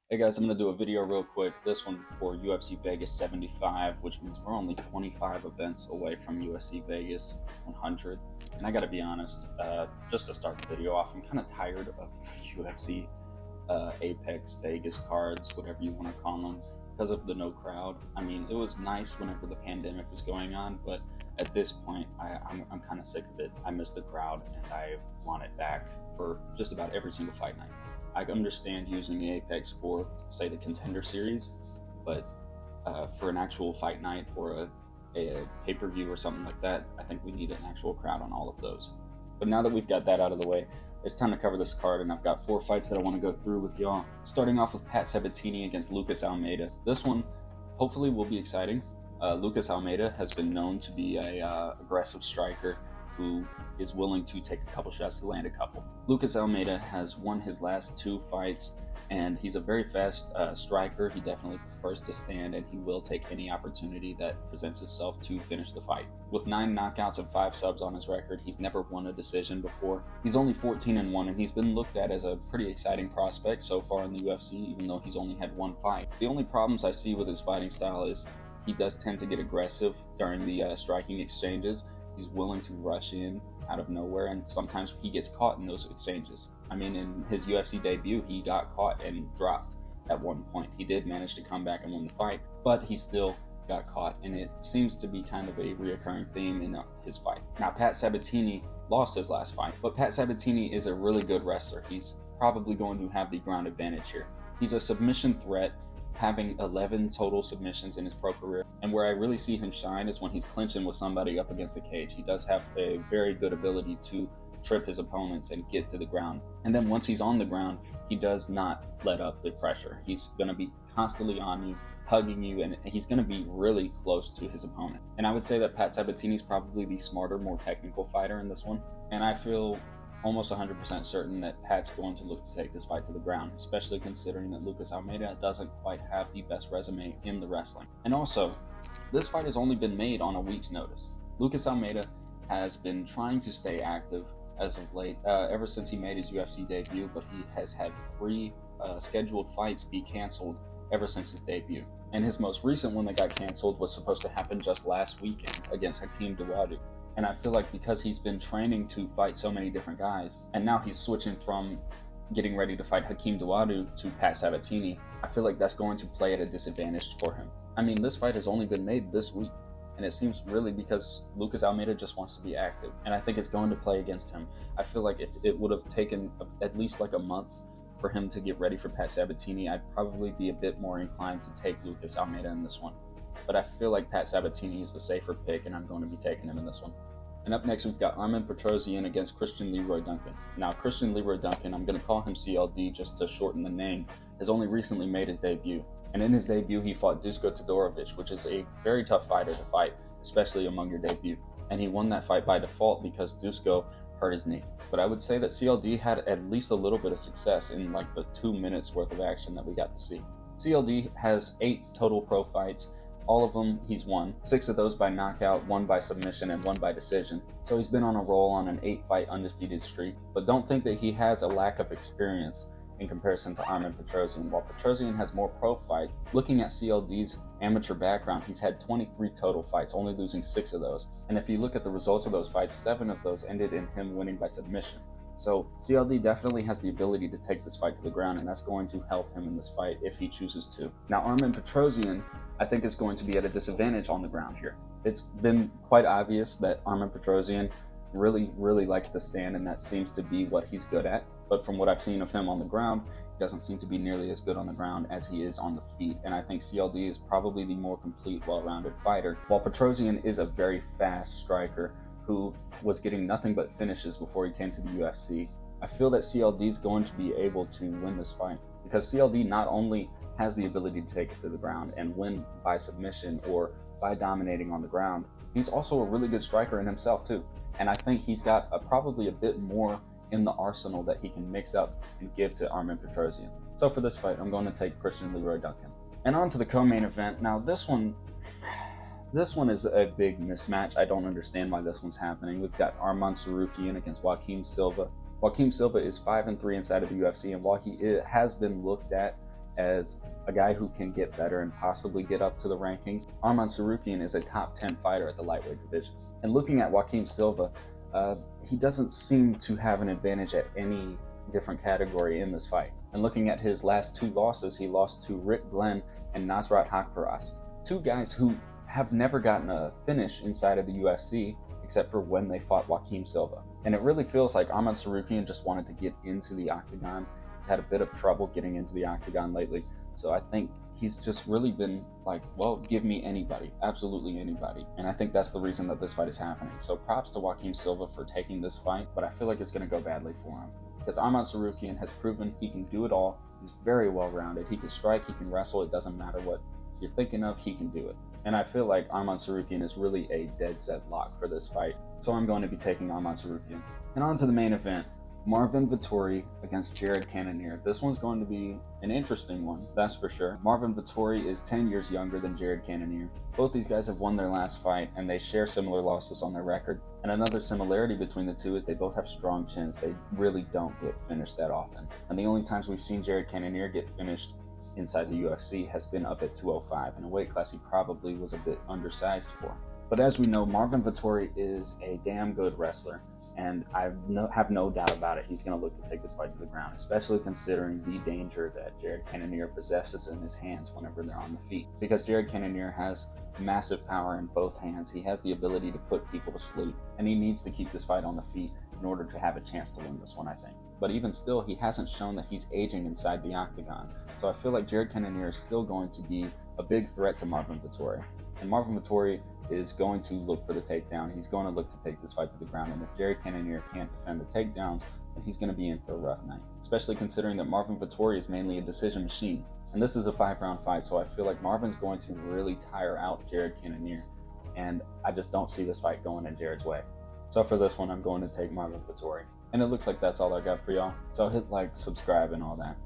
Hey guys, I'm going to do a video real quick. This one for UFC Vegas 75, which means we're only 25 events away from UFC Vegas 100. And I got to be honest, just to start the video off, I'm kind of tired of the UFC Apex Vegas cards, whatever you want to call them, because of the no crowd. I mean, it was nice whenever the pandemic was going on, but at this point, I'm kind of sick of it. I miss the crowd and I want it back for just about every single fight night. I understand using the Apex for, say, the Contender Series, but for an actual fight night or a pay-per-view or something like that, I think we need an actual crowd on all of those. But now that we've got that out of the way, it's time to cover this card, and I've got 4 fights that I want to go through with y'all. Starting off with Pat Sabatini against Lucas Almeida. This one hopefully will be exciting. Lucas Almeida has been known to be a aggressive striker who is willing to take a couple shots to land a couple. Lucas Almeida has won his last 2 fights, and he's a very fast striker. He definitely prefers to stand, and he will take any opportunity that presents itself to finish the fight. With 9 knockouts and 5 subs on his record, he's never won a decision before. He's only 14-1, and he's been looked at as a pretty exciting prospect so far in the UFC, even though he's only had 1 fight. The only problems I see with his fighting style is he does tend to get aggressive during the striking exchanges. He's willing to rush in out of nowhere, and sometimes he gets caught in those exchanges. I mean, in his UFC debut, he got caught and dropped at one point. He did manage to come back and win the fight, but he still got caught, and it seems to be kind of a reoccurring theme in his fight. Now, Pat Sabatini lost his last fight, but Pat Sabatini is a really good wrestler. He's probably going to have the ground advantage here. He's a submission threat, having 11 total submissions in his pro career. And where I really see him shine is when he's clinching with somebody up against the cage. He does have a very good ability to trip his opponents and get to the ground. And then once he's on the ground, he does not let up the pressure. He's going to be constantly on you, hugging you, and he's going to be really close to his opponent. And I would say that Pat Sabatini is probably the smarter, more technical fighter in this one. And I feel almost 100% certain that Pat's going to look to take this fight to the ground, especially considering that Lucas Almeida doesn't quite have the best resume in the wrestling. And also, this fight has only been made on a week's notice. Lucas Almeida has been trying to stay active as of late, ever since he made his UFC debut, but he has had 3 scheduled fights be canceled ever since his debut. And his most recent one that got canceled was supposed to happen just last weekend against Hakeem Dawodu. And I feel like because he's been training to fight so many different guys, and now he's switching from getting ready to fight Hakeem Dawodu to Pat Sabatini, I feel like that's going to play at a disadvantage for him. I mean, this fight has only been made this week, and it seems really because Lucas Almeida just wants to be active, and I think it's going to play against him. I feel like if it would have taken at least like a month for him to get ready for Pat Sabatini, I'd probably be a bit more inclined to take Lucas Almeida in this one. But I feel like Pat Sabatini is the safer pick, and I'm going to be taking him in this one. And up next, we've got Armen Petrosyan against Christian Leroy Duncan. Now, Christian Leroy Duncan, I'm going to call him CLD just to shorten the name, has only recently made his debut. And in his debut, he fought Dusko Todorovic, which is a very tough fighter to fight, especially among your debut. And he won that fight by default because Dusko hurt his knee. But I would say that CLD had at least a little bit of success in like the 2 minutes worth of action that we got to see. CLD has 8 total pro fights. All of them he's won, 6 of those by knockout, 1 by submission, and 1 by decision. So he's been on a roll on an 8-fight undefeated streak. But don't think that he has a lack of experience in comparison to Armen Petrosyan. While Petrosyan has more pro fights, looking at CLD's amateur background, he's had 23 total fights, only losing 6 of those. And if you look at the results of those fights, 7 of those ended in him winning by submission. So CLD definitely has the ability to take this fight to the ground, and that's going to help him in this fight if he chooses to. Now, Armen Petrosyan, I think, is going to be at a disadvantage on the ground here. It's been quite obvious that Armen Petrosyan really likes to stand, and that seems to be what he's good at. But from what I've seen of him on the ground, he doesn't seem to be nearly as good on the ground as he is on the feet. And I think CLD is probably the more complete, well-rounded fighter, while Petrosyan is a very fast striker who was getting nothing but finishes before he came to the UFC. I feel that CLD is going to be able to win this fight because CLD not only has the ability to take it to the ground and win by submission or by dominating on the ground, he's also a really good striker in himself too. And I think he's got probably a bit more in the arsenal that he can mix up and give to Armen Petrosyan. So for this fight, I'm going to take Christian Leroy Duncan. And on to the co-main event. Now this one is a big mismatch. I don't understand why this one's happening. We've got Arman Tsarukyan against Joaquim Silva. Joaquim Silva is 5-3 inside of the UFC, and while he has been looked at as a guy who can get better and possibly get up to the rankings, Arman Tsarukyan is a top 10 fighter at the lightweight division. And looking at Joaquim Silva, he doesn't seem to have an advantage at any different category in this fight. And looking at his last 2 losses, he lost to Rick Glenn and Nasrat Haqparast, 2 guys who have never gotten a finish inside of the UFC except for when they fought Joaquim Silva. And it really feels like Arman Tsarukyan just wanted to get into the octagon. He's had a bit of trouble getting into the octagon lately. So I think he's just really been like, well, give me anybody, absolutely anybody. And I think that's the reason that this fight is happening. So props to Joaquim Silva for taking this fight, but I feel like it's going to go badly for him. Because Arman Tsarukyan has proven he can do it all. He's very well-rounded. He can strike, he can wrestle. It doesn't matter what you're thinking of, he can do it. And I feel like Arman Tsarukyan is really a dead set lock for this fight. So I'm going to be taking Arman Tsarukyan. And on to the main event. Marvin Vettori against Jared Cannonier. This one's going to be an interesting one, that's for sure. Marvin Vettori is 10 years younger than Jared Cannonier. Both these guys have won their last fight, and they share similar losses on their record. And another similarity between the two is they both have strong chins. They really don't get finished that often. And the only times we've seen Jared Cannonier get finished inside the UFC has been up at 205, in a weight class he probably was a bit undersized for. But as we know, Marvin Vettori is a damn good wrestler. And I have no doubt about it, he's going to look to take this fight to the ground, especially considering the danger that Jared Cannonier possesses in his hands whenever they're on the feet. Because Jared Cannonier has massive power in both hands. He has the ability to put people to sleep, and he needs to keep this fight on the feet in order to have a chance to win this one, I think. But even still, he hasn't shown that he's aging inside the octagon. So I feel like Jared Cannonier is still going to be a big threat to Marvin Vettori. And Marvin Vettori is going to look for the takedown. He's going to look to take this fight to the ground. And if Jared Cannonier can't defend the takedowns, then he's going to be in for a rough night, especially considering that Marvin Vettori is mainly a decision machine. And this is a 5-round fight, so I feel like Marvin's going to really tire out Jared Cannonier. And I just don't see this fight going in Jared's way. So for this one, I'm going to take Marvin Vettori. And it looks like that's all I got for y'all. So hit like, subscribe, and all that.